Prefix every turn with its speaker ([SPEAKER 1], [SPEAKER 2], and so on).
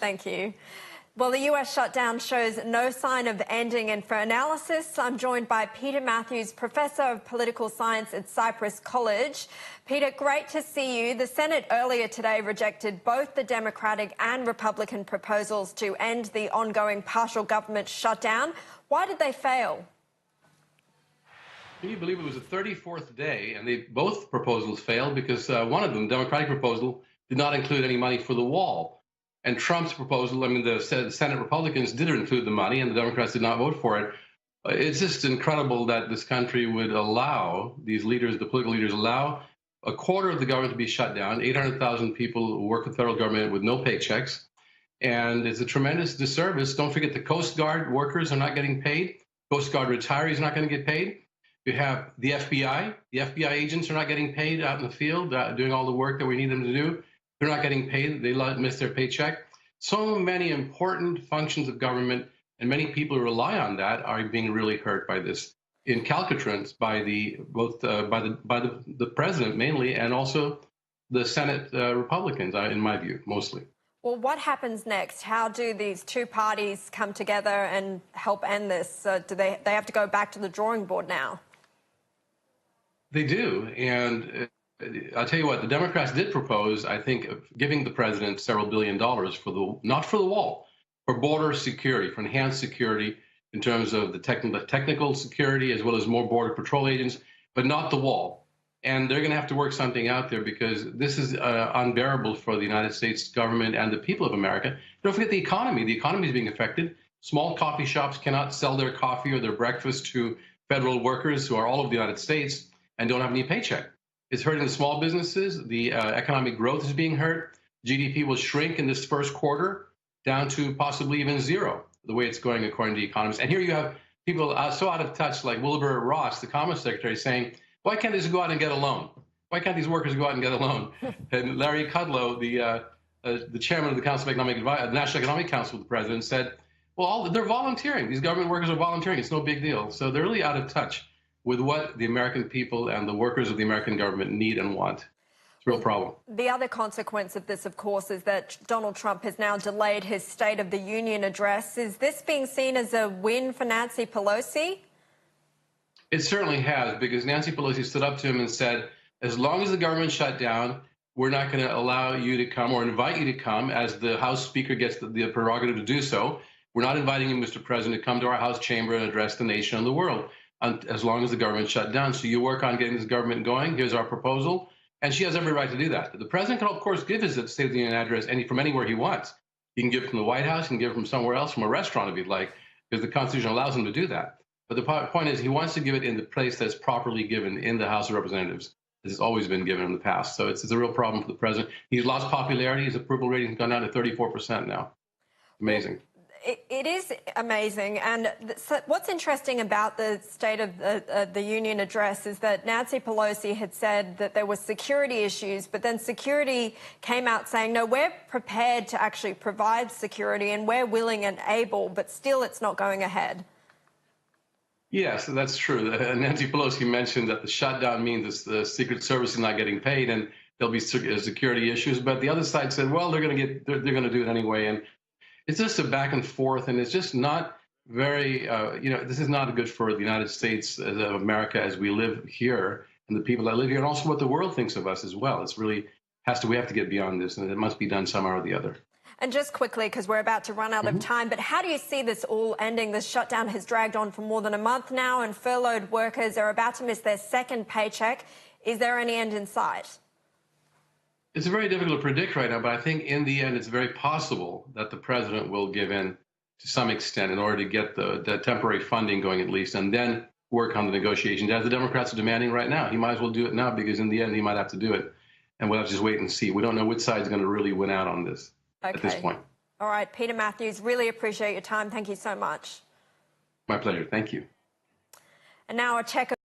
[SPEAKER 1] Thank you. Well, the US shutdown shows no sign of ending, and for analysis, I'm joined by Peter Mathews, Professor of Political Science at Cypress College. Peter, great to see you. The Senate earlier today rejected both the Democratic and Republican proposals to end the ongoing partial government shutdown. Why did they fail?
[SPEAKER 2] Can you believe it was the 34th day and both proposals failed because one of them, the Democratic proposal, did not include any money for the wall. And Trump's proposal, the Senate Republicans did include the money and the Democrats did not vote for it. It's just incredible that this country would allow these leaders, the political leaders, allow a quarter of the government to be shut down, 800,000 people who work for the federal government with no paychecks. And it's a tremendous disservice. Don't forget the Coast Guard workers are not getting paid. Coast Guard retirees are not going to get paid. You have the FBI. The FBI agents are not getting paid out in the field, doing all the work that we need them to do. They're not getting paid. They miss their paycheck. So many important functions of government, and many people who rely on that are being really hurt by this incalcitrance by the president mainly, and also the Senate Republicans, in my view, mostly.
[SPEAKER 1] Well, what happens next? How do these two parties come together and help end this? Do they have to go back to the drawing board now?
[SPEAKER 2] They do, and I'll tell you what, the Democrats did propose, I think, of giving the president several $1 billion not for the wall, for border security, for enhanced security in terms of the technical security, as well as more border patrol agents, but not the wall. And they're going to have to work something out there because this is unbearable for the United States government and the people of America. Don't forget the economy. The economy is being affected. Small coffee shops cannot sell their coffee or their breakfast to federal workers who are all over the United States and don't have any paycheck. It's hurting the small businesses. The economic growth is being hurt. GDP will shrink in this first quarter down to possibly even zero, the way it's going according to economists. And here you have people so out of touch like Wilbur Ross, the Commerce Secretary, saying, why can't they just go out and get a loan? Why can't these workers go out and get a loan? And Larry Kudlow, the chairman of the Council of Economic Advisors, the National Economic Council, the president, said, well, they're volunteering. These government workers are volunteering. It's no big deal. So they're really out of touch with what the American people and the workers of the American government need and want. It's a real problem.
[SPEAKER 1] The other consequence of this, of course, is that Donald Trump has now delayed his State of the Union address. Is this being seen as a win for Nancy Pelosi?
[SPEAKER 2] It certainly has, because Nancy Pelosi stood up to him and said, as long as the government shut down, we're not going to allow you to come or invite you to come, as the House Speaker gets the prerogative to do so. We're not inviting you, Mr. President, to come to our House chamber and address the nation and the world as long as the government shut down. So you work on getting this government going. Here's our proposal. And she has every right to do that. The president can, of course, give his State of the Union address from anywhere he wants. He can give it from the White House, he can give it from somewhere else, from a restaurant if he'd like, because the Constitution allows him to do that. But the point is, he wants to give it in the place that's properly given in the House of Representatives, as it's always been given in the past. So it's a real problem for the president. He's lost popularity. His approval rating has gone down to 34% now. Amazing.
[SPEAKER 1] It is amazing. And what's interesting about the State of the Union address is that Nancy Pelosi had said that there were security issues, but then security came out saying, no, we're prepared to actually provide security and we're willing and able, but still it's not going ahead.
[SPEAKER 2] Yes, that's true. Nancy Pelosi mentioned that the shutdown means the Secret Service is not getting paid and there'll be security issues. But the other side said, well, they're going to do it anyway. And it's just a back and forth, and it's just not very, this is not good for the United States of America as we live here and the people that live here, and also what the world thinks of us as well. It's really we have to get beyond this, and it must be done somehow or the other.
[SPEAKER 1] And just quickly, because we're about to run out of time, but how do you see this all ending? This shutdown has dragged on for more than a month now, and furloughed workers are about to miss their second paycheck. Is there any end in sight?
[SPEAKER 2] It's very difficult to predict right now, but I think in the end, it's very possible that the president will give in to some extent in order to get the temporary funding going at least, and then work on the negotiations, as the Democrats are demanding right now. He might as well do it now, because in the end, he might have to do it. And we'll have to just wait and see. We don't know which side is going to really win out on this at this point.
[SPEAKER 1] All right, Peter Mathews, really appreciate your time. Thank you so much.
[SPEAKER 2] My pleasure. Thank you.
[SPEAKER 1] And now a check